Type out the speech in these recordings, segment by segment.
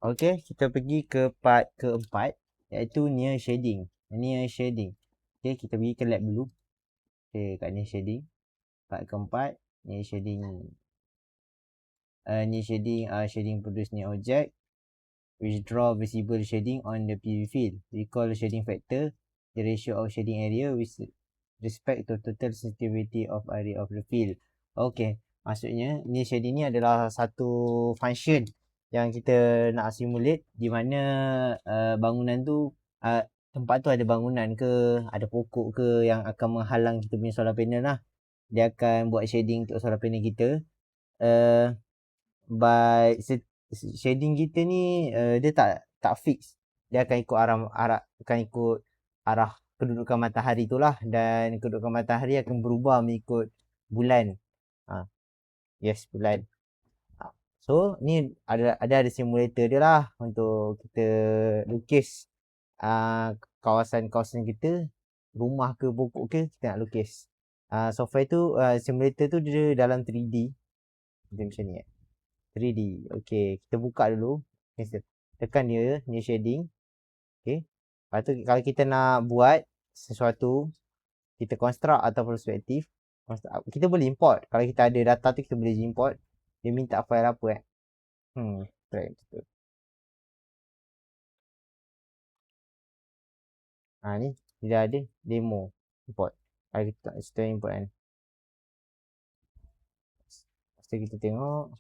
Okey, kita pergi ke part keempat, iaitu near shading. Near shading. Okey, kita pergi ke lab dulu. Okey, kat near shading. Part keempat, near shading. Near shading, shading produced near object, which draw visible shading on the PV field. Recall the shading factor, the ratio of shading area with respect to total sensitivity of area of the field. Okey, maksudnya near shading ni adalah satu function yang kita nak simulate di mana bangunan tu tempat tu ada bangunan ke, ada pokok ke yang akan menghalang kita punya solar panel lah. Dia akan buat shading untuk solar panel kita. By shading kita ni dia tak fix. Dia akan ikut arah kedudukan matahari tu lah, dan kedudukan matahari akan berubah mengikut bulan. Yes, bulan. So ni ada simulator dia lah untuk kita lukis kawasan-kawasan kita, rumah ke pokok ke, kita nak lukis. Software tu, simulator tu dia dalam 3D. Dia macam ni 3D. Okay, kita buka dulu. Tekan dia, ni shading. Okay. Lepas tu kalau kita nak buat sesuatu, kita construct atau perspektif, kita boleh import. Kalau kita ada data tu, kita boleh import. Dia minta file apa try betul. Ni dia ada demo import. Kalau kita tak setelah import kan, lepas kita tengok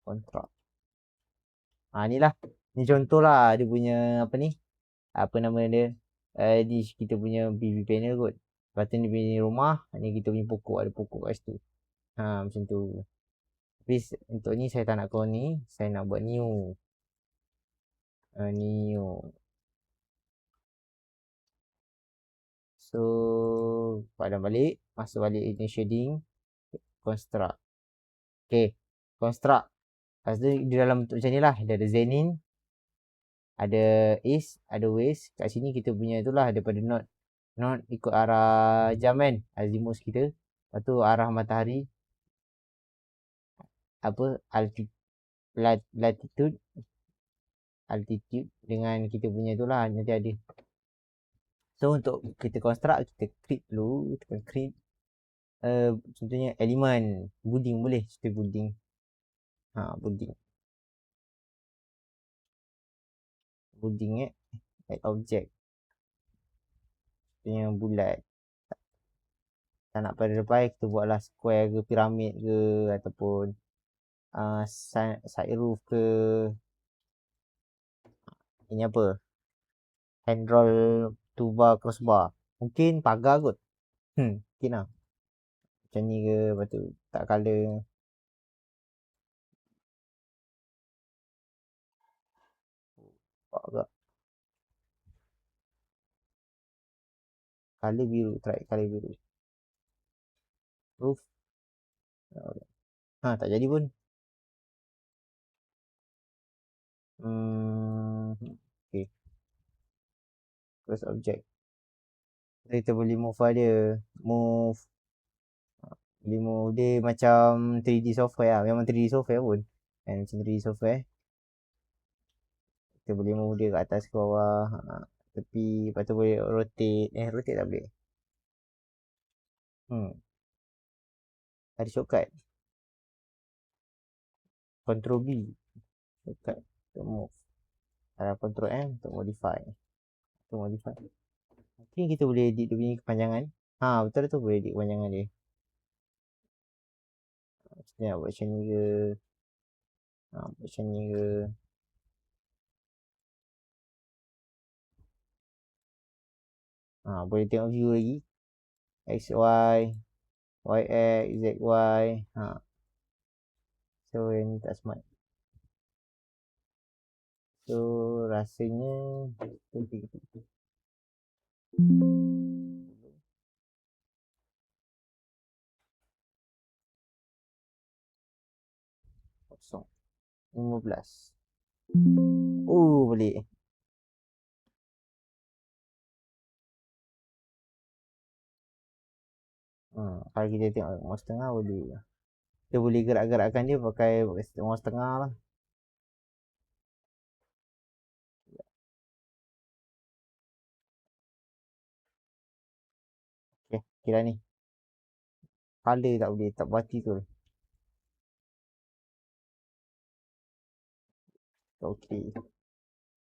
kontrak. Ni lah, ni contoh lah dia punya apa nama dia, ni kita punya PV panel kot. Lepas tu ni punya rumah, ni kita punya pokok, ada pokok kat situ. Macam tu. Tapi untuk ni saya tak nak call ni, saya nak buat new. So padam balik, masuk balik ini shading, construct. Okay, construct. Lepas tu di dalam bentuk macam ni lah, dia ada Zenin, ada East, ada West. Kat sini kita punya itulah daripada not ikut arah jam kan, azimuth kita. Lepas tu arah matahari, altitude dengan kita punya itulah nanti ada. So untuk kita construct, kita create dulu, tekan create. Contohnya elemen building boleh, seperti building. Building add object. Contohnya bulat. Tak nak pada depan, kita buatlah square ke, piramid ke, ataupun side roof ke. Ini apa? Handrail, tuba, crossbar. Mungkin pagar kot. Mungkin lah. Macam ni ke, lepas tu tak colour. Agak. Colour biru, try colour biru. Roof. Tak jadi pun. Okay. First object. Kita boleh move dia. Boleh move dia macam 3D software lah. Memang 3D software pun. Macam 3D software. Kita boleh move dia ke atas ke bawah. Tepi. Lepas tu boleh rotate. Rotate tak boleh. Ada shortcut. Control B. Shortcut untuk move. Control M untuk modify. Mungkin kita boleh edit dia punya kepanjangan. Betul tu, boleh edit kepanjangan dia. Maksudnya buat macam ni ke. Macam ni ke. Boleh tengok view lagi. XY, YX, ZY. So yang ni tak smart. So rasanya kosong 15. Boleh. Kalau kita tengok mouse tengah boleh. Kita boleh gerak-gerakkan dia pakai mouse tengah lah. Okay, kira ni. Color tak boleh, tak berhati tu. Okay.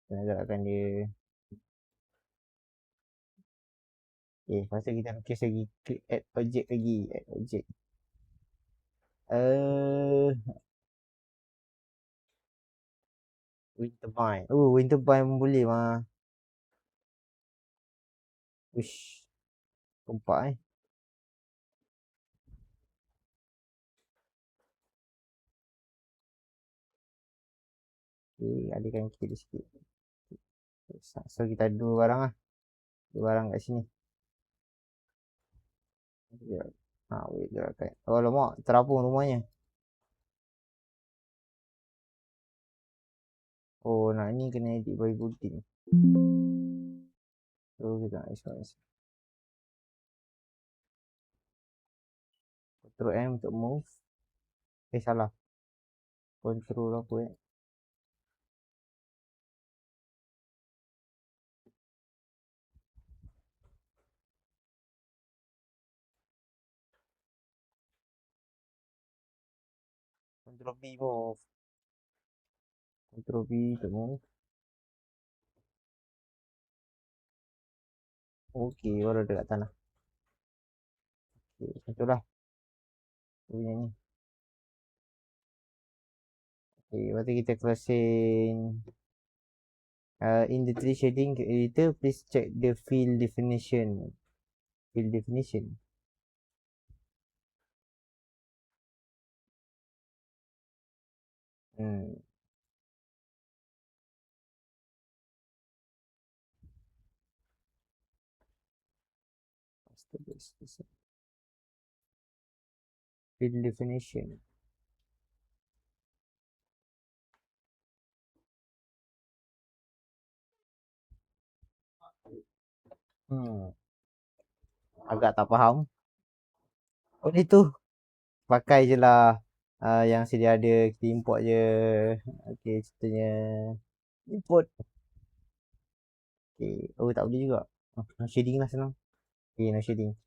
Kita gerakkan dia. Okay, lepas tu kita lukis lagi. Klik add object lagi. Add object. Winterbind. Oh, Winterbind pun boleh mah. Ush. Nampak Okay, alihkan kiri sikit. So kita ada dua barang lah. Dua barang kat sini. Wait, gerakkan. Oh, lemak. Terapung rumahnya. Oh, nak ni kena edit by booting. So, kita nak express. Ctrl M untuk move. Salah. Control apa Ctrl B move. Ctrl B untuk move. Okay, baru ada kat tanah. Okay, macam tu lah. Punya ni. Okay, lepas tu kita closing. In the 3 shading editor, please check the fill definition. Fill definition. Fill definition. Agak tak faham. Oh, itu pakai je lah yang sedia ada, kita import je. Okay, ceritanya import. Okay, oh tak boleh juga. No shading lah senang. Okay, no shading.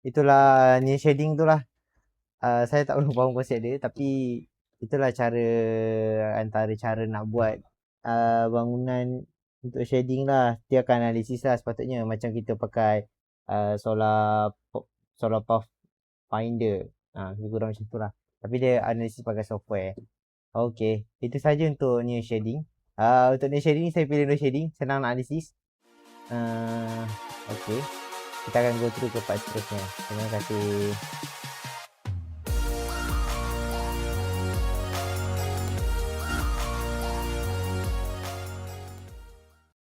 Itulah ni shading tu lah. Saya tak perlu faham konsep dia, tapi itulah cara, antara cara nak buat bangunan untuk shading lah. Dia akan analisis lah sepatutnya, macam kita pakai solar path finder. Lebih kurang macam tu lah. Tapi dia analisis pakai software. Okay, itu saja untuk new shading. Untuk new shading saya pilih new shading, senang nak analisis. Okay, kita akan go through ke part seterusnya. Terima kasih.